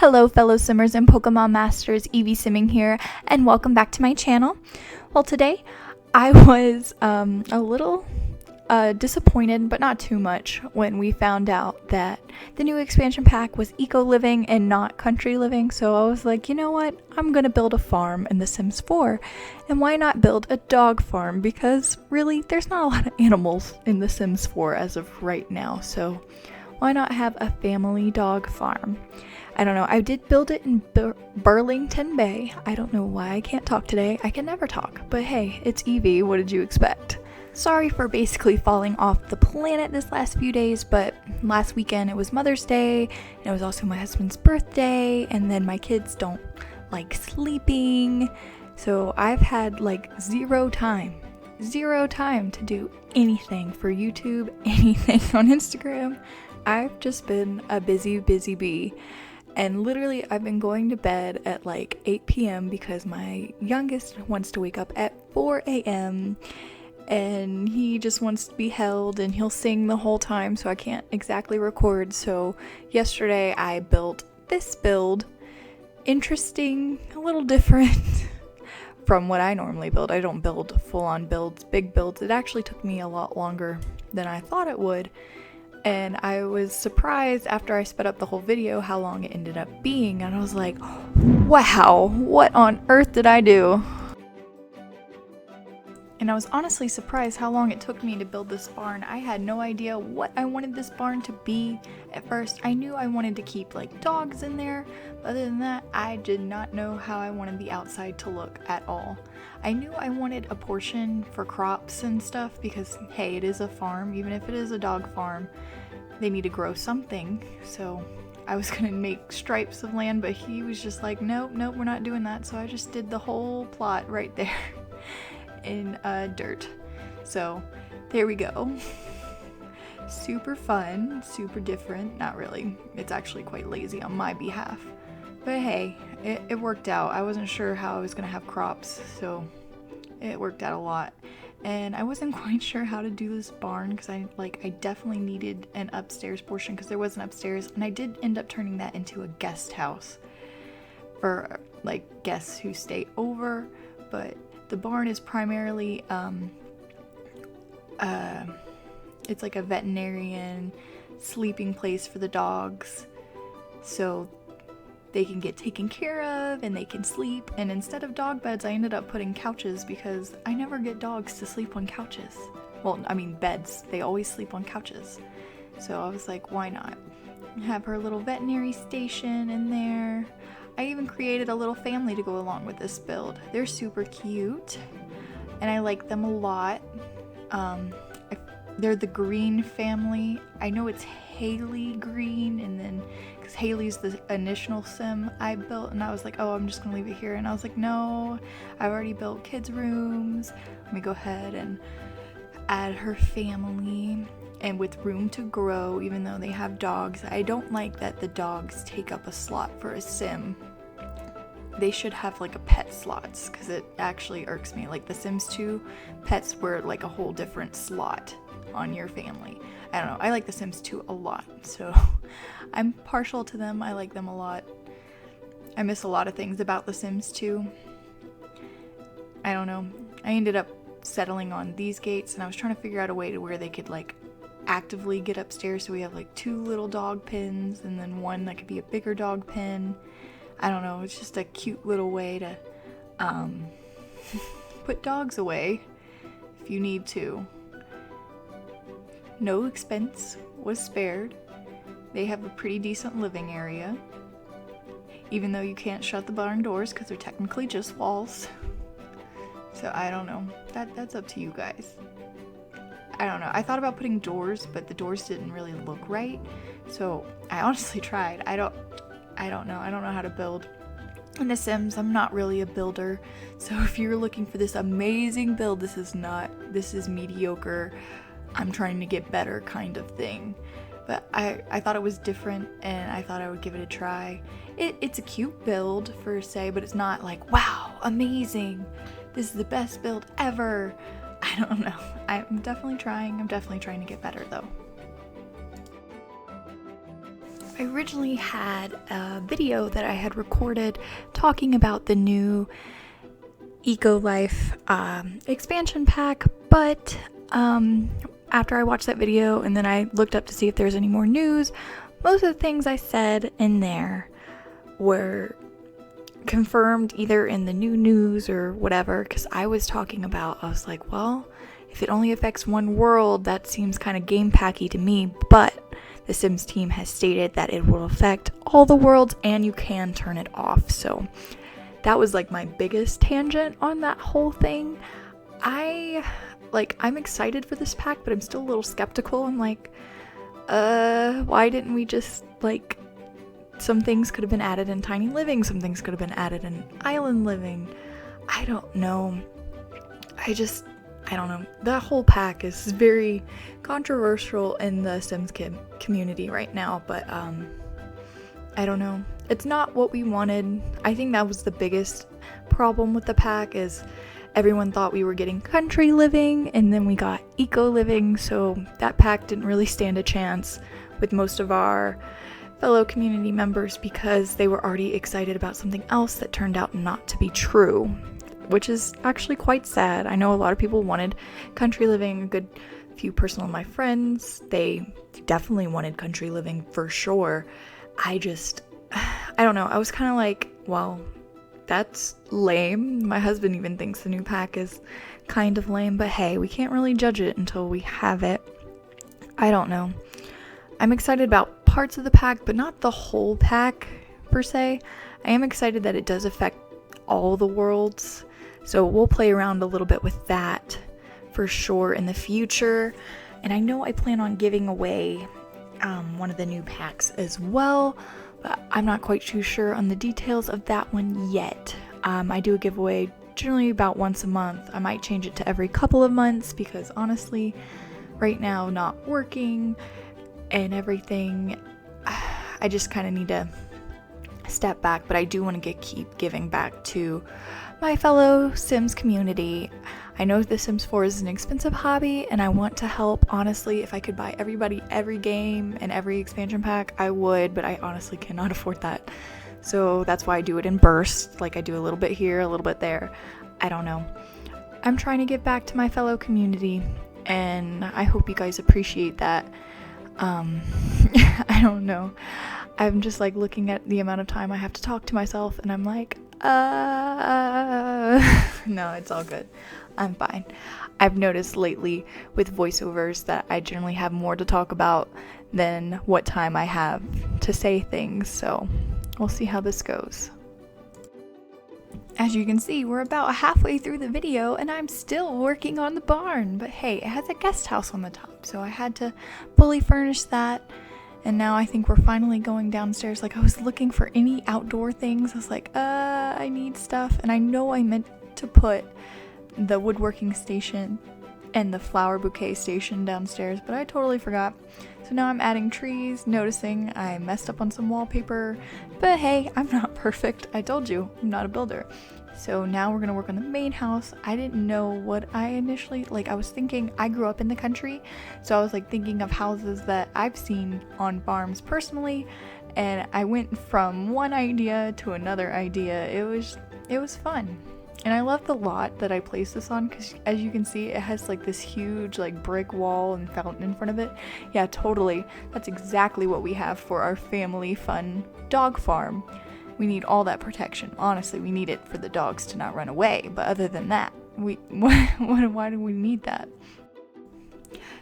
Hello fellow simmers and Pokemon Masters, Eevee-simming here, and welcome back to my channel. Well, today I was a little disappointed, but not too much, when we found out that the new expansion pack was eco-living and not country living. So I was like, you know what, I'm gonna build a farm in The Sims 4, and why not build a dog farm, because really there's not a lot of animals in The Sims 4 as of right now, so why not have a family dog farm? I don't know, I did build it in Burlington Bay. I don't know why I can't talk today. I can never talk, but hey, it's Eevee, what did you expect? Sorry for basically falling off the planet this last few days, but last weekend it was Mother's Day, and it was also my husband's birthday, and then my kids don't like sleeping, so I've had like zero time to do anything for YouTube, anything on Instagram. I've just been a busy bee. And literally, I've been going to bed at like 8 p.m. because my youngest wants to wake up at 4 a.m. and he just wants to be held, and he'll sing the whole time, so I can't exactly record. So yesterday I built this build. Interesting, a little different from what I normally build. I don't build full-on builds, big builds. It actually took me a lot longer than I thought it would. And I was surprised after I sped up the whole video how long it ended up being, and I was like, wow, what on earth did I do? And I was honestly surprised how long it took me to build this barn. I had no idea what I wanted this barn to be at first. I knew I wanted to keep like dogs in there, but other than that, I did not know how I wanted the outside to look at all. I knew I wanted a portion for crops and stuff because, hey, it is a farm. Even if it is a dog farm, they need to grow something. So I was gonna make stripes of land, but he was just like, nope, we're not doing that. So I just did the whole plot right there in dirt. So there we go. Super fun, super different. Not really. It's actually quite lazy on my behalf. But hey, it worked out. I wasn't sure how I was gonna have crops, so it worked out a lot. And I wasn't quite sure how to do this barn because I definitely needed an upstairs portion because there was an upstairs, and I did end up turning that into a guest house for like guests who stay over. But the barn is primarily it's like a veterinarian sleeping place for the dogs, so they can get taken care of and they can sleep. And instead of dog beds, I ended up putting couches because I never get dogs to sleep on couches. Well, I mean beds. They always sleep on couches. So I was like, why not? Have her little veterinary station in there. I even created a little family to go along with this build. They're super cute and I like them a lot. They're the Green family. I know it's Haley Green, and then because Haley's the initial sim I built, and I was like, oh, I'm just gonna leave it here. And I was like, no, I've already built kids' rooms. Let me go ahead and add her family, and with room to grow, even though they have dogs. I don't like that the dogs take up a slot for a sim. They should have like a pet slots, because it actually irks me. Like the Sims 2 pets were like a whole different slot on your family. I don't know, I like the Sims 2 a lot, so I'm partial to them. I like them a lot. I miss a lot of things about the Sims 2. I don't know, I ended up settling on these gates, and I was trying to figure out a way to where they could like actively get upstairs, so we have like 2 little dog pens and then one that could be a bigger dog pen. I don't know, it's just a cute little way to put dogs away if you need to. No expense was spared. They have a pretty decent living area, even though you can't shut the barn doors because they're technically just walls. So I don't know, that's up to you guys. I don't know, I thought about putting doors, but the doors didn't really look right, so I honestly tried. I don't know how to build. In The Sims, I'm not really a builder, so if you're looking for this amazing build, this is mediocre, I'm trying to get better kind of thing. But I thought it was different, and I thought I would give it a try. It's a cute build per se, but it's not like, wow, amazing, this is the best build ever. I don't know. I'm definitely trying to get better though. I originally had a video that I had recorded talking about the new Eco Life expansion pack, but after I watched that video and then I looked up to see if there's any more news, most of the things I said in there were confirmed either in the new news or whatever, because I was like, well, if it only affects one world, that seems kind of game packy to me, but the Sims team has stated that it will affect all the worlds and you can turn it off. So that was like my biggest tangent on that whole thing. I'm excited for this pack, but I'm still a little skeptical. I'm like, why didn't we just, like, some things could have been added in Tiny Living, some things could have been added in Island Living. I don't know. I don't know. That whole pack is very controversial in the Sims community right now, but I don't know. It's not what we wanted. I think that was the biggest problem with the pack, is everyone thought we were getting country living and then we got eco living, so that pack didn't really stand a chance with most of our fellow community members because they were already excited about something else that turned out not to be true, which is actually quite sad. I know a lot of people wanted country living. A good few personal of my friends, they definitely wanted country living for sure. I don't know. I was kind of like, well, that's lame. My husband even thinks the new pack is kind of lame, but hey, we can't really judge it until we have it. I don't know. I'm excited about parts of the pack, but not the whole pack per se. I am excited that it does affect all the worlds, so we'll play around a little bit with that for sure in the future. And I know I plan on giving away one of the new packs as well, but I'm not quite too sure on the details of that one yet. I do a giveaway generally about once a month. I might change it to every couple of months because honestly, right now, not working and everything, I just kind of need to step back, but I do want to keep giving back to my fellow Sims community. I know The Sims 4 is an expensive hobby and I want to help. Honestly, if I could buy everybody every game and every expansion pack, I would, but I honestly cannot afford that. So that's why I do it in bursts, like I do a little bit here, a little bit there. I don't know. I'm trying to give back to my fellow community and I hope you guys appreciate that. I don't know. I'm just like looking at the amount of time I have to talk to myself and I'm like, no, it's all good. I'm fine. I've noticed lately with voiceovers that I generally have more to talk about than what time I have to say things, so we'll see how this goes. As you can see, we're about halfway through the video and I'm still working on the barn, but hey, it has a guest house on the top, so I had to fully furnish that. And now I think we're finally going downstairs. Like, I was looking for any outdoor things. I was like, I need stuff. And I know I meant to put the woodworking station and the flower bouquet station downstairs, but I totally forgot. So now I'm adding trees, noticing I messed up on some wallpaper. But hey, I'm not perfect. I told you, I'm not a builder. So now we're gonna work on the main house. I didn't know what I initially, I was thinking, I grew up in the country, so I was like thinking of houses that I've seen on farms personally, and I went from one idea to another idea. It was fun. And I love the lot that I placed this on because as you can see, it has like this huge brick wall and fountain in front of it. Yeah, totally. That's exactly what we have for our family fun dog farm. We need all that protection. Honestly, we need it for the dogs to not run away. But other than that, why do we need that?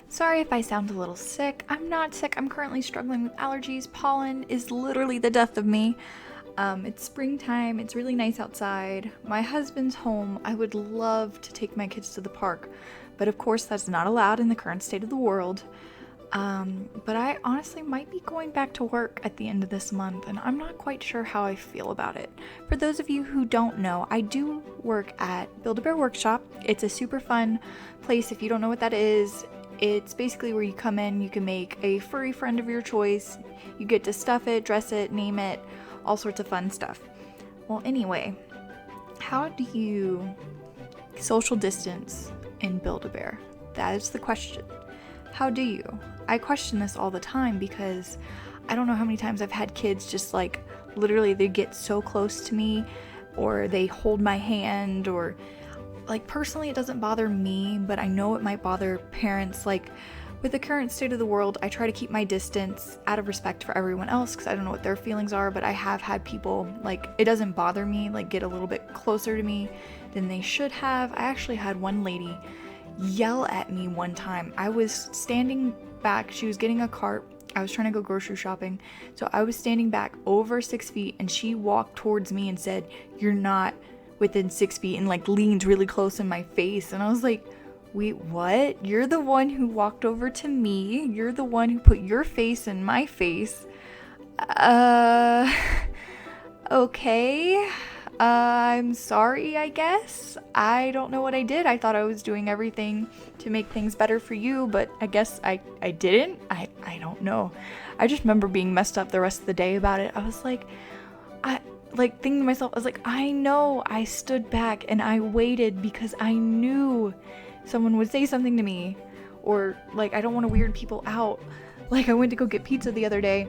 Sorry if I sound a little sick. I'm not sick. I'm currently struggling with allergies. Pollen is literally the death of me. It's springtime. It's really nice outside. My husband's home. I would love to take my kids to the park, but of course that's not allowed in the current state of the world. But I honestly might be going back to work at the end of this month, and I'm not quite sure how I feel about it. For those of you who don't know, I do work at Build-A-Bear Workshop. It's a super fun place. If you don't know what that is, it's basically where you come in, you can make a furry friend of your choice. You get to stuff it, dress it, name it, all sorts of fun stuff. Well, anyway, how do you social distance in Build-A-Bear? That is the question. How do you? I question this all the time because I don't know how many times I've had kids just like literally they get so close to me, or they hold my hand, or like personally it doesn't bother me, but I know it might bother parents. Like with the current state of the world, I try to keep my distance out of respect for everyone else because I don't know what their feelings are, but I have had people, like, it doesn't bother me, like, get a little bit closer to me than they should have. I actually had one lady yell at me one time. I was standing back, she was getting a cart, I was trying to go grocery shopping, so I was standing back over 6 feet, and she walked towards me and said, "You're not within 6 feet," and like leaned really close in my face, and I was like, wait, what? You're the one who walked over to me. You're the one who put your face in my face. Okay. I'm sorry, I guess. I don't know what I did. I thought I was doing everything to make things better for you, but I guess I didn't. I don't know. I just remember being messed up the rest of the day about it. I was like, thinking to myself, I was like, I know I stood back and I waited because I knew someone would say something to me, or like I don't want to weird people out. Like I went to go get pizza the other day,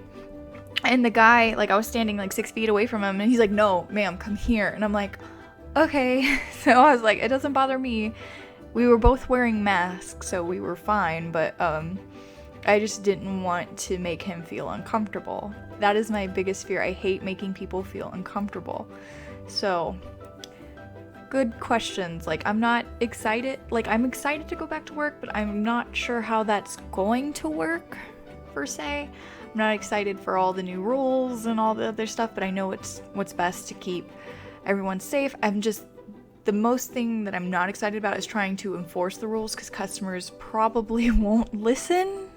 and the guy, like I was standing like 6 feet away from him, and he's like, "No, ma'am, come here." And I'm like, okay. So I was like, it doesn't bother me. We were both wearing masks, so we were fine, but I just didn't want to make him feel uncomfortable. That is my biggest fear. I hate making people feel uncomfortable. So good questions. Like I'm not excited, like I'm excited to go back to work, but I'm not sure how that's going to work per se. I'm not excited for all the new rules and all the other stuff, but I know it's what's best to keep everyone safe. The most thing that I'm not excited about is trying to enforce the rules, because customers probably won't listen.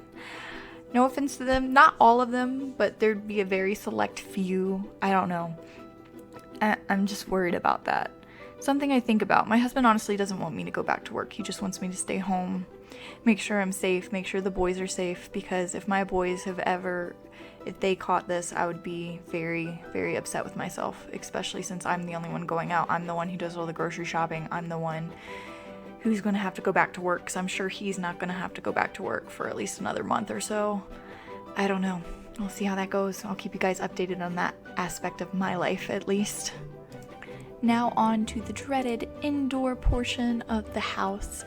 No offense to them, not all of them, but there'd be a very select few. I don't know. I'm just worried about that. Something I think about. My husband honestly doesn't want me to go back to work. He just wants me to stay home, make sure I'm safe, make sure the boys are safe, because if my boys if they caught this, I would be very, very upset with myself, especially since I'm the only one going out. I'm the one who does all the grocery shopping. I'm the one who's going to have to go back to work, because I'm sure he's not going to have to go back to work for at least another month or so. I don't know. We'll see how that goes. I'll keep you guys updated on that aspect of my life at least. Now on to the dreaded indoor portion of the house.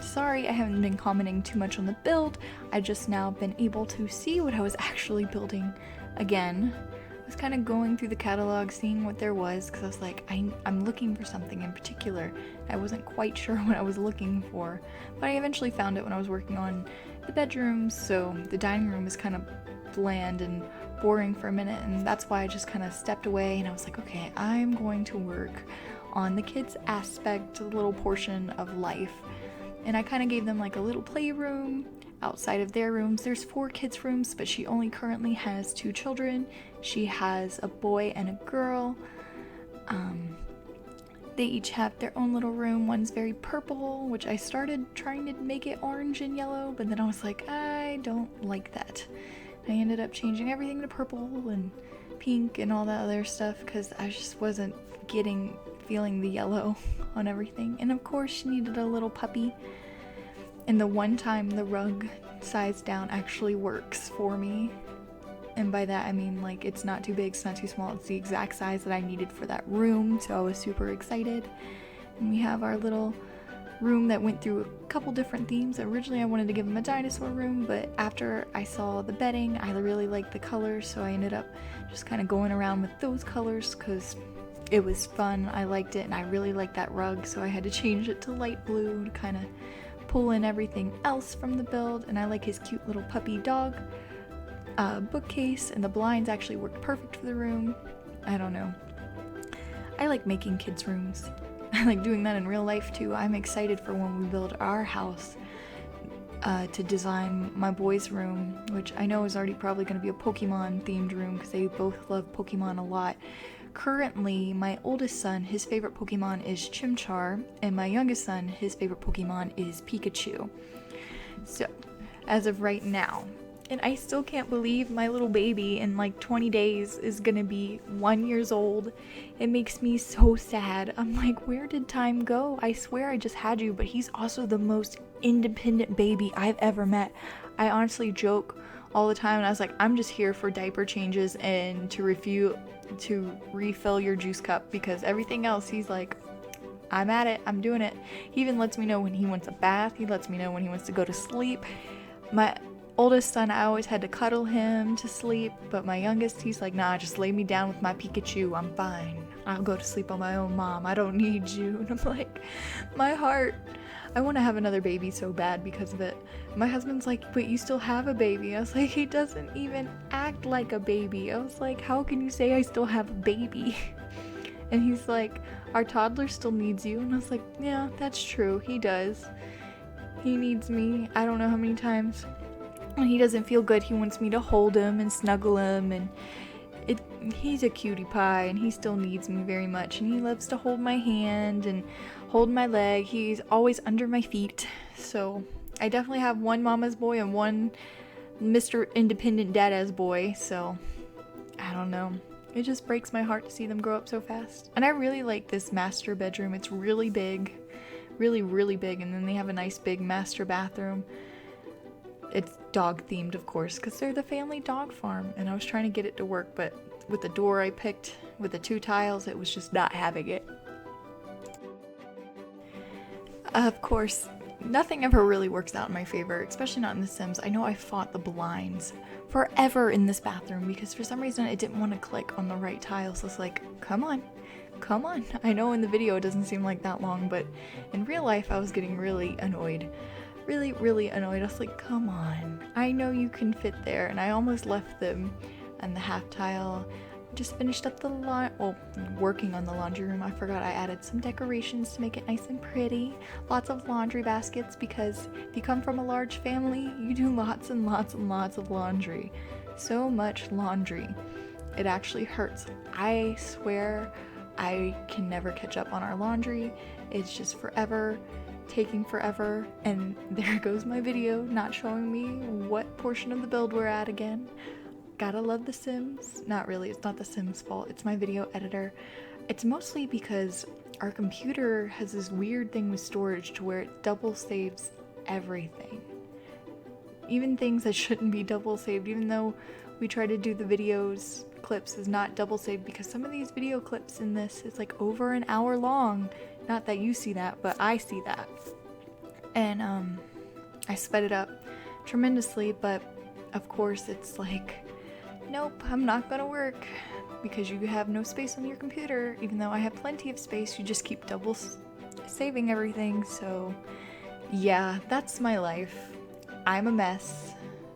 Sorry I haven't been commenting too much on the build. I just now been able to see what I was actually building again. I was kind of going through the catalog, seeing what there was, because I was like, I'm looking for something in particular. I wasn't quite sure what I was looking for, but I eventually found it when I was working on the bedrooms. So the dining room is kind of bland and boring for a minute, and that's why I just kind of stepped away, and I was like, okay, I'm going to work on the kids aspect, a little portion of life. And I kind of gave them like a little playroom outside of their rooms. There's 4 kids' rooms, but she only currently has 2 children. She has a boy and a girl. They each have their own little room. One's very purple, which I started trying to make it orange and yellow, but then I was like, I don't like that. I ended up changing everything to purple and pink and all that other stuff, because I just wasn't feeling the yellow on everything. And of course she needed a little puppy, and the one time the rug size down actually works for me, and by that I mean like it's not too big, it's not too small, it's the exact size that I needed for that room, so I was super excited. And we have our little room that went through a couple different themes. Originally I wanted to give him a dinosaur room, but after I saw the bedding, I really liked the colors, so I ended up just kind of going around with those colors because it was fun. I liked it, and I really liked that rug, so I had to change it to light blue to kind of pull in everything else from the build. And I like his cute little puppy dog bookcase, and the blinds actually worked perfect for the room. I don't know. I like making kids' rooms. I like doing that in real life too. I'm excited for when we build our house to design my boys' room, which I know is already probably going to be a Pokemon themed room because they both love Pokemon a lot. Currently, my oldest son, his favorite Pokemon is Chimchar, and my youngest son, his favorite Pokemon is Pikachu. So, as of right now, and I still can't believe my little baby in like 20 days is gonna be 1 year old. It makes me so sad. I'm like, where did time go? I swear I just had you, but he's also the most independent baby I've ever met. I honestly joke all the time, and I was like, I'm just here for diaper changes and to refill your juice cup, because everything else he's like, I'm at it, I'm doing it. He even lets me know when he wants a bath, he lets me know when he wants to go to sleep. My oldest son, I always had to cuddle him to sleep, but my youngest, he's like, nah, just lay me down with my Pikachu, I'm fine. I'll go to sleep on my own, Mom, I don't need you. And I'm like, my heart, I want to have another baby so bad because of it. My husband's like, but you still have a baby. I was like, he doesn't even act like a baby. I was like, how can you say I still have a baby? And he's like, our toddler still needs you. And I was like, yeah, that's true, he does. He needs me. I don't know how many times when he doesn't feel good, he wants me to hold him and snuggle him, and he's a cutie pie, and he still needs me very much, and he loves to hold my hand and hold my leg. He's always under my feet. So I definitely have one mama's boy and one Mr. Independent Dada's boy, so I don't know. It just breaks my heart to see them grow up so fast. And I really like this master bedroom. It's really big, really, really big, and then they have a nice big master bathroom. It's dog themed, of course, because they're the family dog farm, and I was trying to get it to work, but with the door I picked with the 2 tiles, it was just not having it. Of course, nothing ever really works out in my favor, especially not in The Sims. I know I fought the blinds forever in this bathroom because for some reason it didn't want to click on the right tiles. So it's like, come on. I know in the video it doesn't seem like that long, but in real life I was getting really annoyed. Really annoyed. I was like, come on. I know you can fit there. And I almost left them and the half tile. Just finished up the working on the laundry room. I forgot I added some decorations to make it nice and pretty. Lots of laundry baskets, because if you come from a large family, you do lots and lots and lots of laundry. So much laundry. It actually hurts. I swear I can never catch up on our laundry. It's just taking forever, and there goes my video not showing me what portion of the build we're at again. Gotta love The Sims. Not really, it's not The Sims' fault, it's my video editor. It's mostly because our computer has this weird thing with storage to where it double saves everything. Even things that shouldn't be double saved, even though we try to do the videos, clips is not double saved, because some of these video clips in this is like over an hour long. Not that you see that, but I see that. And I sped it up tremendously, but of course it's like, nope, I'm not gonna work because you have no space on your computer. Even though I have plenty of space, you just keep double saving everything. So yeah, that's my life. I'm a mess.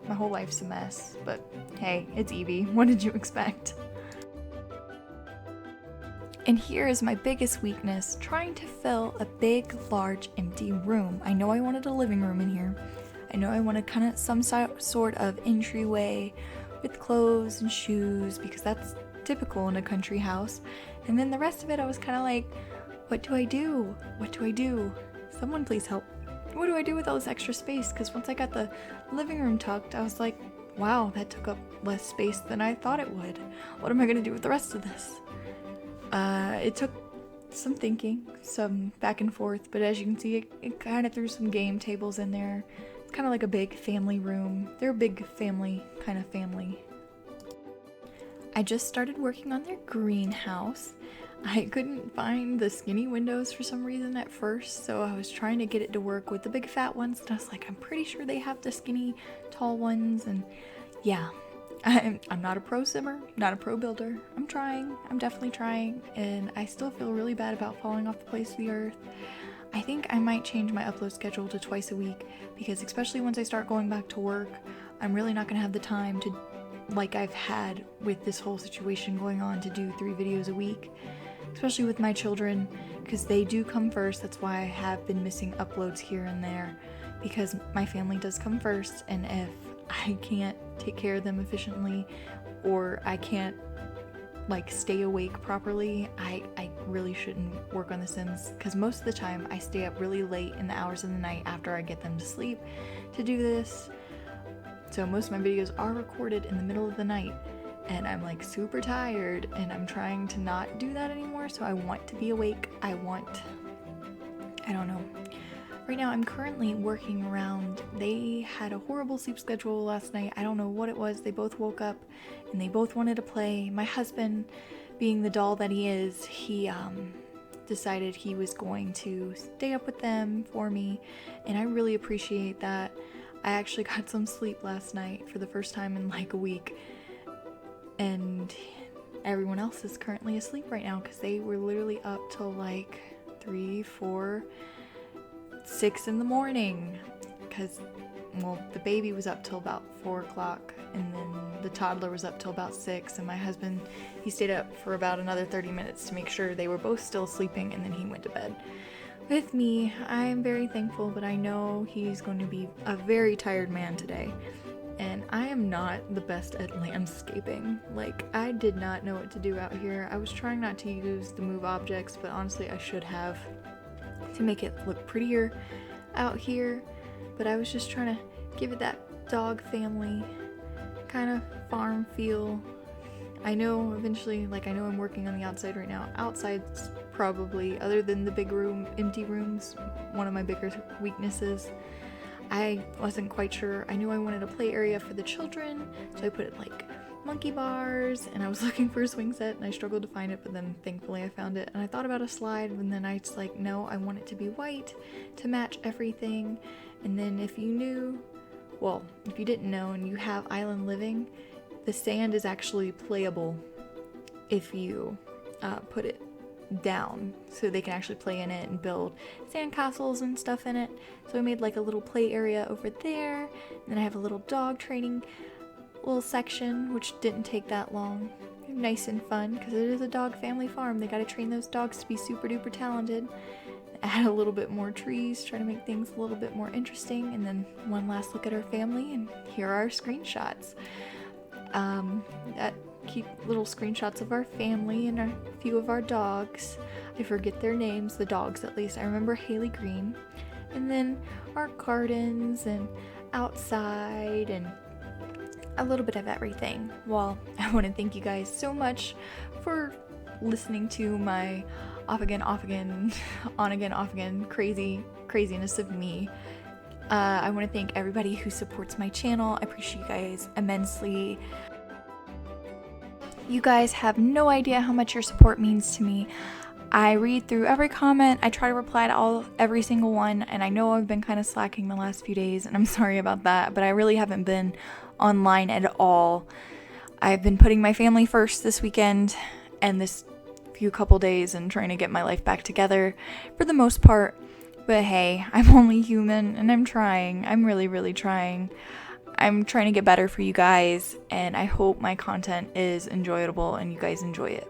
My whole life's a mess, but hey, it's Eevee. What did you expect? And here is my biggest weakness, trying to fill a big, large, empty room. I know I wanted a living room in here. I know I wanted kind of some sort of entryway with clothes and shoes, because that's typical in a country house. And then the rest of it, I was kind of like, what do I do? What do I do? Someone please help. What do I do with all this extra space? Because once I got the living room tucked, I was like, wow, that took up less space than I thought it would. What am I going to do with the rest of this? It took some thinking, some back and forth, but as you can see, it kind of threw some game tables in there. It's kind of like a big family room. They're a big family, kind of family. I just started working on their greenhouse. I couldn't find the skinny windows for some reason at first, so I was trying to get it to work with the big fat ones, and I was like, I'm pretty sure they have the skinny tall ones, and yeah. I'm not a pro simmer, not a pro builder. I'm definitely trying, and I still feel really bad about falling off the face of the earth. I think I might change my upload schedule to twice a week, because especially once I start going back to work, I'm really not gonna have the time to, like I've had with this whole situation going on, to do 3 videos a week, especially with my children, because they do come first. That's why I have been missing uploads here and there, because my family does come first, and if I can't take care of them efficiently, or I can't like stay awake properly, I really shouldn't work on The Sims, because most of the time I stay up really late in the hours of the night after I get them to sleep to do this. So most of my videos are recorded in the middle of the night, and I'm like super tired, and I'm trying to not do that anymore, so I want to be awake. I don't know. right now I'm currently working around. They had a horrible sleep schedule last night. I don't know what it was. They both woke up and they both wanted to play. My husband, being the doll that he is, he decided he was going to stay up with them for me, and I really appreciate that. I actually got some sleep last night for the first time in like a week, and everyone else is currently asleep right now because they were literally up till like 3, 4, 6 in the morning because, well, the baby was up till about 4 o'clock, and then the toddler was up till about 6, and my husband, he stayed up for about another 30 minutes to make sure they were both still sleeping, and then he went to bed with me. I'm very thankful, but I know he's going to be a very tired man today, and I am not the best at landscaping. Like, I did not know what to do out here. I was trying not to use the move objects, but honestly I should have, to make it look prettier out here, but I was just trying to give it that dog family kind of farm feel. I know eventually, like, I know I'm working on the outside right now. Outside's probably, other than the big room, empty rooms, one of my bigger weaknesses. I wasn't quite sure. I knew I wanted a play area for the children, so I put like monkey bars, and I was looking for a swing set and I struggled to find it, but then thankfully I found it. And I thought about a slide, and then I was like, no, I want it to be white to match everything. And then if you knew, well, if you didn't know and you have island living, the sand is actually playable if you put it down, so they can actually play in it and build sand castles and stuff in it. So I made like a little play area over there, and then I have a little dog training little section, which didn't take that long. Nice and fun, because it is a dog family farm. They gotta train those dogs to be super duper talented. Add a little bit more trees, try to make things a little bit more interesting, and then one last look at our family, and here are our screenshots. Keep little screenshots of our family and a few of our dogs. I forget their names, the dogs at least. I remember Haley Green. And then our gardens and outside and a little bit of everything. Well, I want to thank you guys so much for listening to my off again, on again, off again, craziness of me. I want to thank everybody who supports my channel. I appreciate you guys immensely. You guys have no idea how much your support means to me. I read through every comment. I try to reply to every single one, and I know I've been kind of slacking the last few days, and I'm sorry about that, but I really haven't been online at all. I've been putting my family first this weekend and this few couple days and trying to get my life back together for the most part. But hey, I'm only human, and I'm trying. I'm really, really trying. I'm trying to get better for you guys, and I hope my content is enjoyable and you guys enjoy it.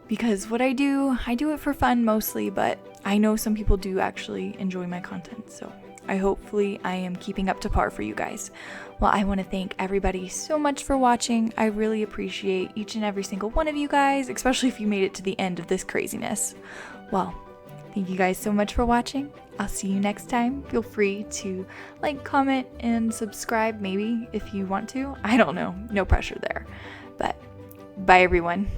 Because what I do it for fun mostly, but I know some people do actually enjoy my content, so hopefully I am keeping up to par for you guys. Well, I want to thank everybody so much for watching. I really appreciate each and every single one of you guys, especially if you made it to the end of this craziness. Well, thank you guys so much for watching. I'll see you next time. Feel free to like, comment, and subscribe maybe if you want to. I don't know. No pressure there. But bye everyone.